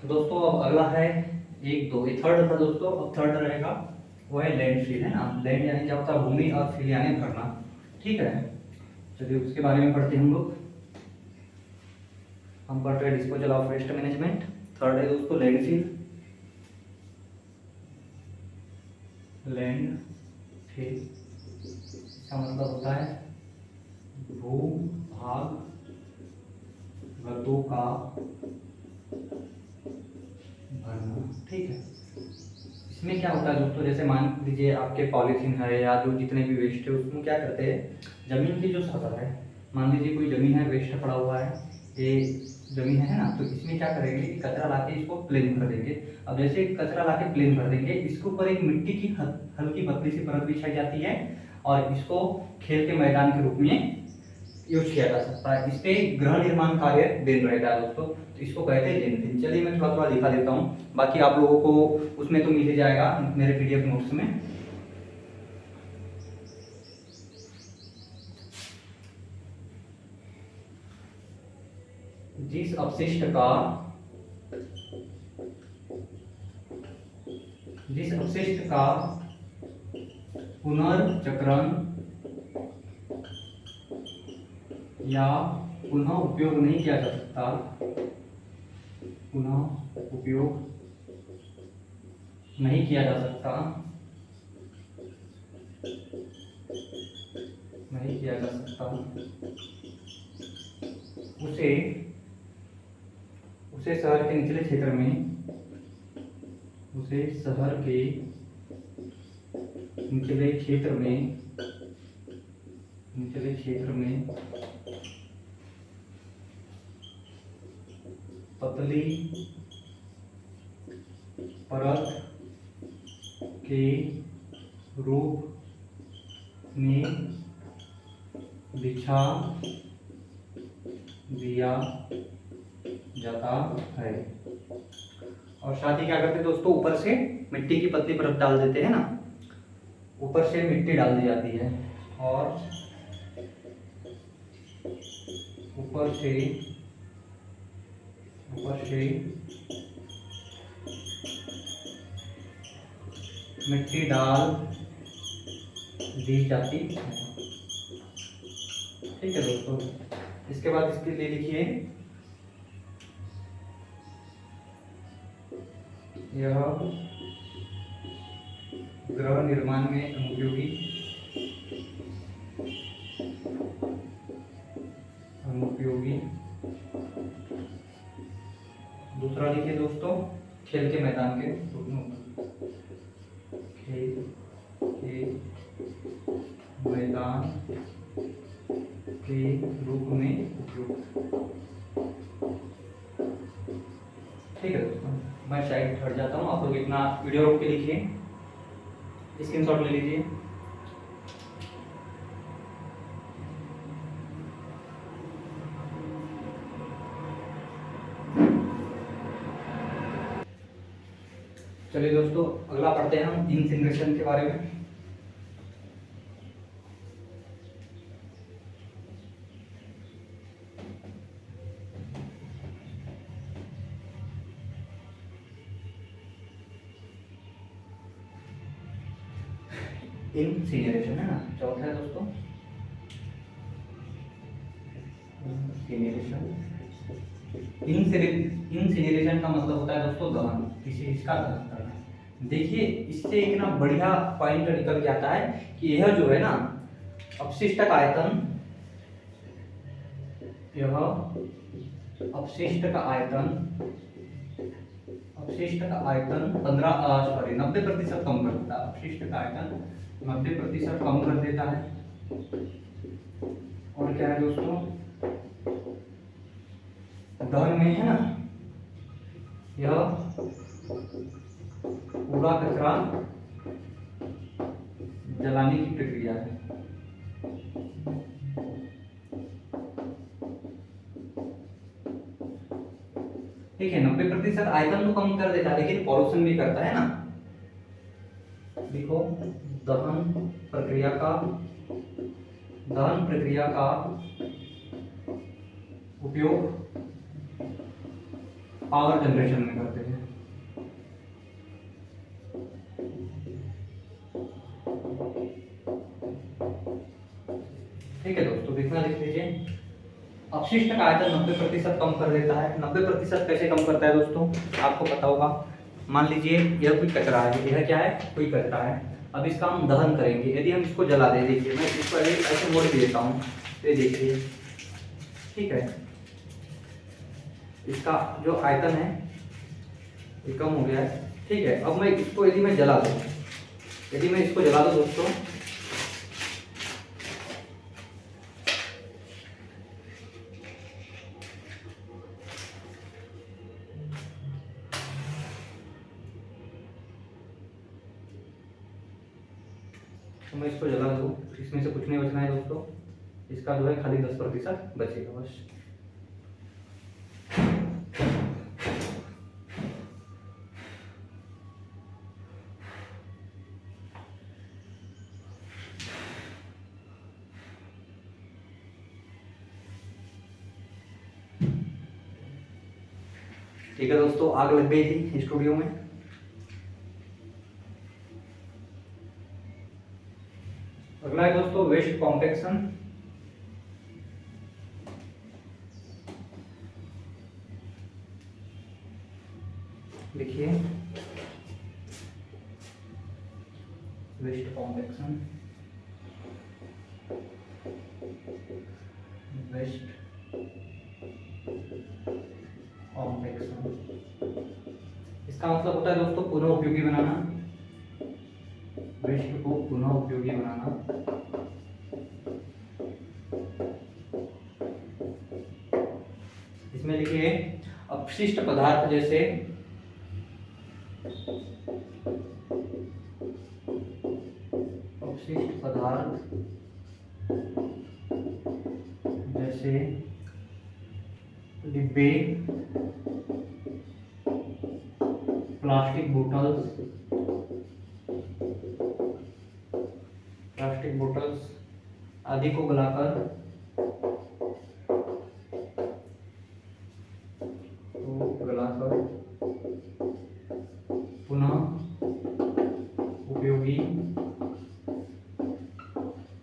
तो दोस्तों अब अगला है एक दो, ये थर्ड था दोस्तों। अब थर्ड रहेगा वो है लैंड फील, है ना। लैंड यानी क्या होता है, भूमि, और फील यानी भरना। ठीक है, चलिए उसके बारे में पढ़ते हैं हम लोग। हम पढ़ रहे हैं disposal of waste management. Third है दोस्तों लैंड फील। लैंड फील इसका मतलब होता है भू भाग गतों का भरना। ठीक है, इसमें क्या होता है दोस्तों, जैसे मान लीजिए आपके पॉलीथीन है या जो जितने भी वेस्ट है, उसमें क्या करते हैं, जमीन की जो सतह है, मान लीजिए कोई जमीन है, वेस्ट पड़ा हुआ है, ये जमीन है ना, तो इसमें क्या करेंगे कि कचरा लाके इसको प्लेन कर देंगे। अब जैसे कचरा लाके प्लेन कर देंगे, इसके ऊपर एक मिट्टी की हल्की पतली सी परत बिछाई जाती है, और इसको खेल के मैदान के रूप में यूज किया जा सकता है। इस पे गृह निर्माण कार्य दिन रहता है दोस्तों, तो इसको कहते हैं लेंथिन। चलिए मैं थोड़ा थोड़ा दिखा देता हूँ, बाकी आप लोगों को उसमें तो मिल ही जाएगा मेरे पीडीएफ नोट्स में। जिस अपशिष्ट का पुनर्चक्रण या पुनः उपयोग नहीं किया जा सकता, पुनः उपयोग नहीं किया जा सकता, नहीं किया जा सकता, उसे शहर के निचले क्षेत्र में, उसे शहर के निचले क्षेत्र में, निचले क्षेत्र में पतली परत के रूप में बिछा दिया जाता है। और साथ ही क्या करते हैं दोस्तों, ऊपर से मिट्टी की पतली परत डाल देते हैं ना, ऊपर से मिट्टी डाल दी जाती है, और ऊपर से मिट्टी डाल दी जाती है। ठीक है दोस्तों, इसके बाद इसके लिए लिखिए, यह गृह निर्माण में अनुपयोगी दूसरा लिखिए दोस्तों, खेल के मैदान के खेल के मैदान के रूप में उपयोग। ठीक है दोस्तों, मैं साइड हट जाता हूँ, आप लोग इतना वीडियो रोक के लिखिए, स्क्रीनशॉट ले लीजिए। चलिए दोस्तों, अगला पढ़ते हैं हम इंसिनरेशन के बारे में। इंसिनरेशन है ना, चौथा है दोस्तों इंसिनरेशन का मतलब होता है दोस्तों दहन, किसी चीज का दहन करना। देखिए इससे एक ना बढ़िया पॉइंट निकल के आता है कि यह जो है ना अपशिष्ट का आयतन, यह अपशिष्ट का आयतन 90% कम कर देता है। अपशिष्ट का आयतन 90% कम कर देता है। और क्या है दोस्तों, दहन में है ना, यह पूरा कचरा जलाने की प्रक्रिया है। ठीक है, 90% आयतन तो कम कर देता है, लेकिन पॉल्यूशन भी करता है ना। देखो, दहन प्रक्रिया का उपयोग पावर जनरेशन में करते हैं। ठीक है दोस्तों, कितना लिख लीजिए, अपशिष्ट का आयतन 90% कम कर देता है। 90% कैसे कम करता है दोस्तों, आपको पता होगा। मान लीजिए यह कोई कचरा है, यह क्या है, कोई कचरा है। अब इसका हम दहन करेंगे। यदि हम इसको जला दें, देखिए मैं इसको ऐसे मोड़ भी देता हूँ, ये देखिए, ठीक है, इसका जो आयतन है ये कम हो गया है। ठीक है, अब मैं इसको यदि मैं जला दूँ, यदि मैं इसको जला दूँ दोस्तों, तो मैं इसको जला दूँ, इसमें से कुछ नहीं बचना है दोस्तों, इसका जो है खाली 10% बचेगा बस। ठीक है दोस्तों, आग लग गई थी स्टूडियो में। अगला है दोस्तों वेस्ट कॉम्पेक्शन। देखिए वेस्ट कॉम्पेक्शन, वेस्ट कॉम्पेक्शन, इसका मतलब होता है दोस्तों पुनः उपयोगी बनाना, वेस्ट को पुनः उपयोगी बनाना। इसमें लिखिए अपशिष्ट पदार्थ जैसे अपशिष्ट पदार्थ जैसे डिब्बे, प्लास्टिक बोतल्स आदि को गलाकर पुनः उपयोगी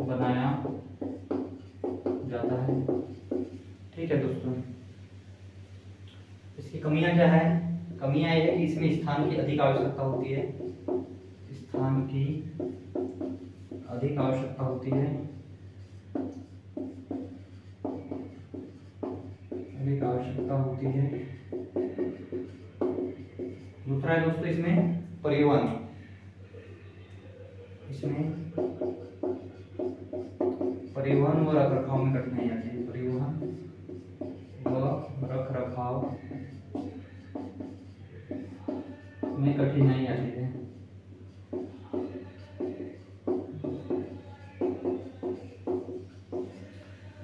बनाया जाता है। ठीक है दोस्तों, इसकी कमियां क्या है? कमियां ये है कि इसमें स्थान की अधिक आवश्यकता होती है, स्थान की अधिक आवश्यकता होती है, अधिक आवश्यकता होती है। दूसरा है दोस्तों इसमें परिवहन, इसमें परिवहन व रखरखाव में कठिनाई आती है, परिवहन व रखरखाव में कठिनाई आती है।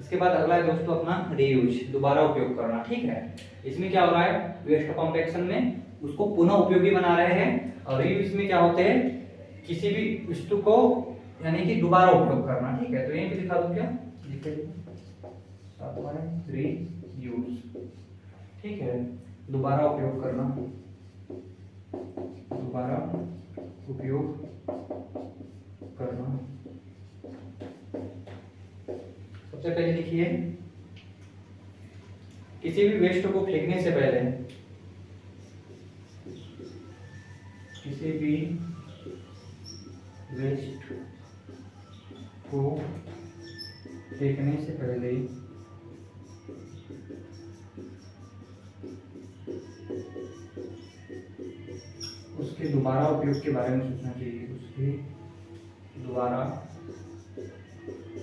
इसके बाद अगला है दोस्तों अपना रीयूज, दोबारा उपयोग करना। ठीक है, इसमें क्या हो रहा है, वेस्ट कॉम्पेक्शन में उसको पुनः उपयोगी बना रहे हैं, और रीयूज में क्या होते हैं, किसी भी वस्तु को यानी कि दोबारा उपयोग करना। ठीक है, तो यहीं पे दिखा दूं क्या, रीयूज। ठीक है, दोबारा उपयोग करना, दोबारा उपयोग करना। सबसे पहले लिखिए किसी भी वेस्ट को फेंकने से पहले, किसी भी वेस्ट को फेंकने से पहले उसके दोबारा उपयोग के बारे में सोचना चाहिए, उसके दोबारा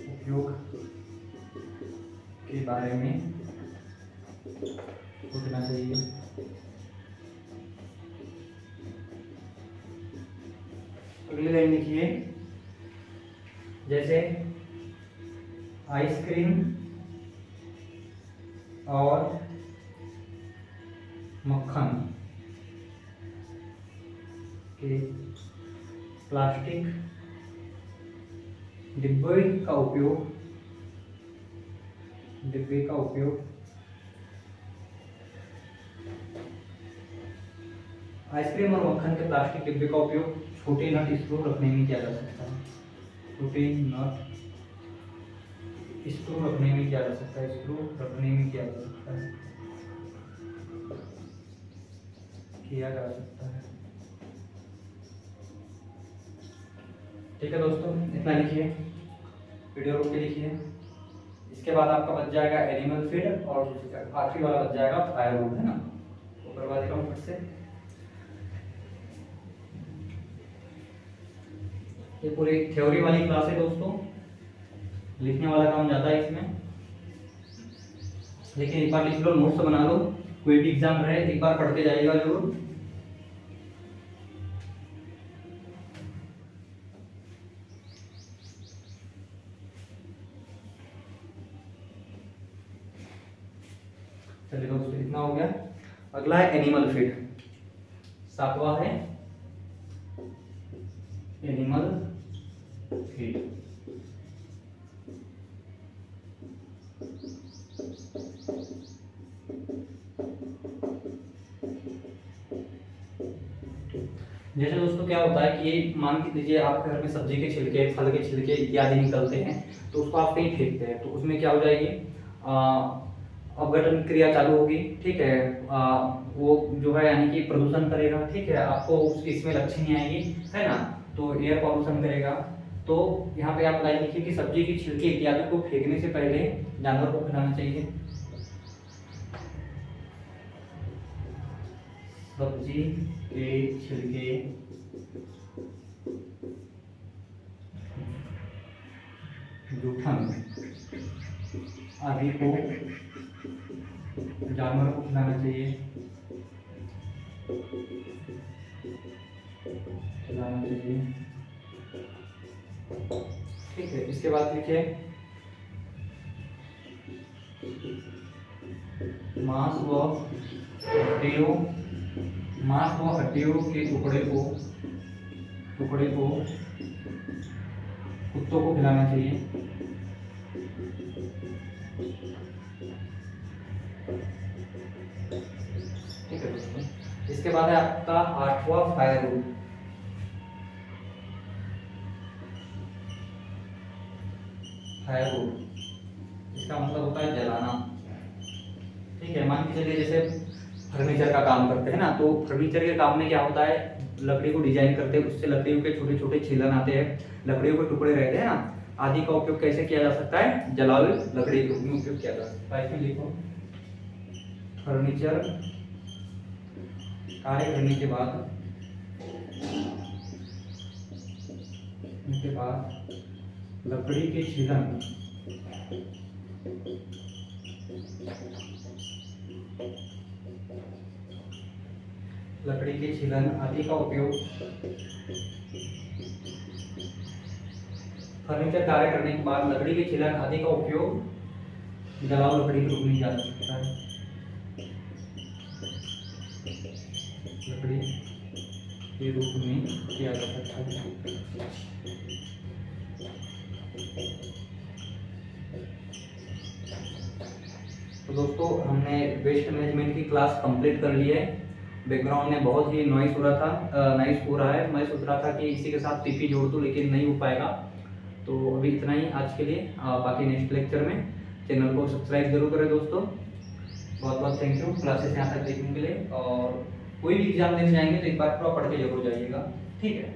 उपयोग के बारे में सोचना चाहिए। अगली लाइन लिखिए जैसे आइसक्रीम और मक्खन के प्लास्टिक डिब्बे का उपयोग आइसक्रीम और मक्खन के प्लास्टिक डिब्बे का उपयोग छोटे नट स्क्रू रखने में किया जा सकता है। छोटे नट स्क्रू रखने में किया जा सकता है। स्क्रू रखने में किया जा सकता है। किया जा सकता है। ठीक है दोस्तों, इतना लिखिए, वीडियो रोक के लिखिए। इसके बाद आपका बच जाएगा एनिमल फीड और आखिरी वाला बच जाएगा फायरवुड, है ना। तो करवा देता हूँ फिर से। ये पूरी थ्योरी वाली क्लास है दोस्तों, लिखने वाला काम ज़्यादा है इसमें, लेकिन एक बार लिख लो, नोट्स बना लो, कोई भी एग्जाम रहे एक बार पढ़ के जाइएगा जरूर। चलिए दोस्तों, इतना हो गया। अगला है एनिमल फीड, 7वां है एनिमल फीड। जैसे दोस्तों क्या होता है कि मान के लीजिए आपके घर में सब्जी के छिलके, फल के छिलके इत्यादि निकलते हैं, तो उसको आप कहीं फेंकते हैं, तो उसमें क्या हो जाएगी, अपघटन क्रिया चालू होगी। ठीक है, वो जो है यानी कि प्रदूषण करेगा। ठीक है, आपको उसकी स्मेल अच्छी नहीं आएगी, है ना, तो एयर पॉल्यूशन करेगा। तो यहाँ पे आप लाइन लिखिए कि सब्जी की छिलके इत्यादि को फेंकने से पहले जानवर को खिलाना चाहिए। सब्जी के छिलके जूठन आदि को जानवर को खिलाना चाहिए। खिलाना चाहिए। ठीक है, इसके बाद लिखिए मांस व हड्डियों के टुकड़े को कुत्तों को खिलाना चाहिए। ठीक है दोस्तों, इसके बाद है आपका 8वां फायरवुड। फायरवुड इसका मतलब होता है जलाना। ठीक है, मान के चलिए जैसे फर्नीचर का काम करते हैं ना, तो फर्नीचर के काम में क्या होता है, लकड़ी को डिजाइन करते हैं, उससे लकड़ियों के छोटे छोटे छीलन आते हैं, लकड़ियों के टुकड़े रहते हैं ना, आदि का उपयोग कैसे किया जा सकता है, जलाओ लकड़ी के रूप में उपयोग किया जा सकता है। इसमें लिखो फर्नीचर कार्य करने के बाद लकड़ी के छीलन आदि का उपयोग फर्नीचर कार्य करने के बाद लकड़ी के छीलन आदि का उपयोग जलाओ लकड़ी के रूप में किया जा सकता है। लकड़ी के रूप में किया जा सकता है। तो दोस्तों, हमने वेस्ट मैनेजमेंट की क्लास कंप्लीट कर ली है। बैकग्राउंड में बहुत ही नॉइस हो रहा है। मैं सोच रहा था कि इसी के साथ टीपी जोड़ दूं, लेकिन नहीं हो पाएगा। तो अभी इतना ही आज के लिए। बाकी नेक्स्ट लेक्चर में चैनल को सब्सक्राइब जरूर करें दोस्तों। बहुत बहुत थैंक यू क्लासेस यहाँ तक देखने के लिए। और कोई भी एग्जाम देने जाएंगे तो एक बार पूरा पढ़ के जरूर जाइएगा। ठीक है।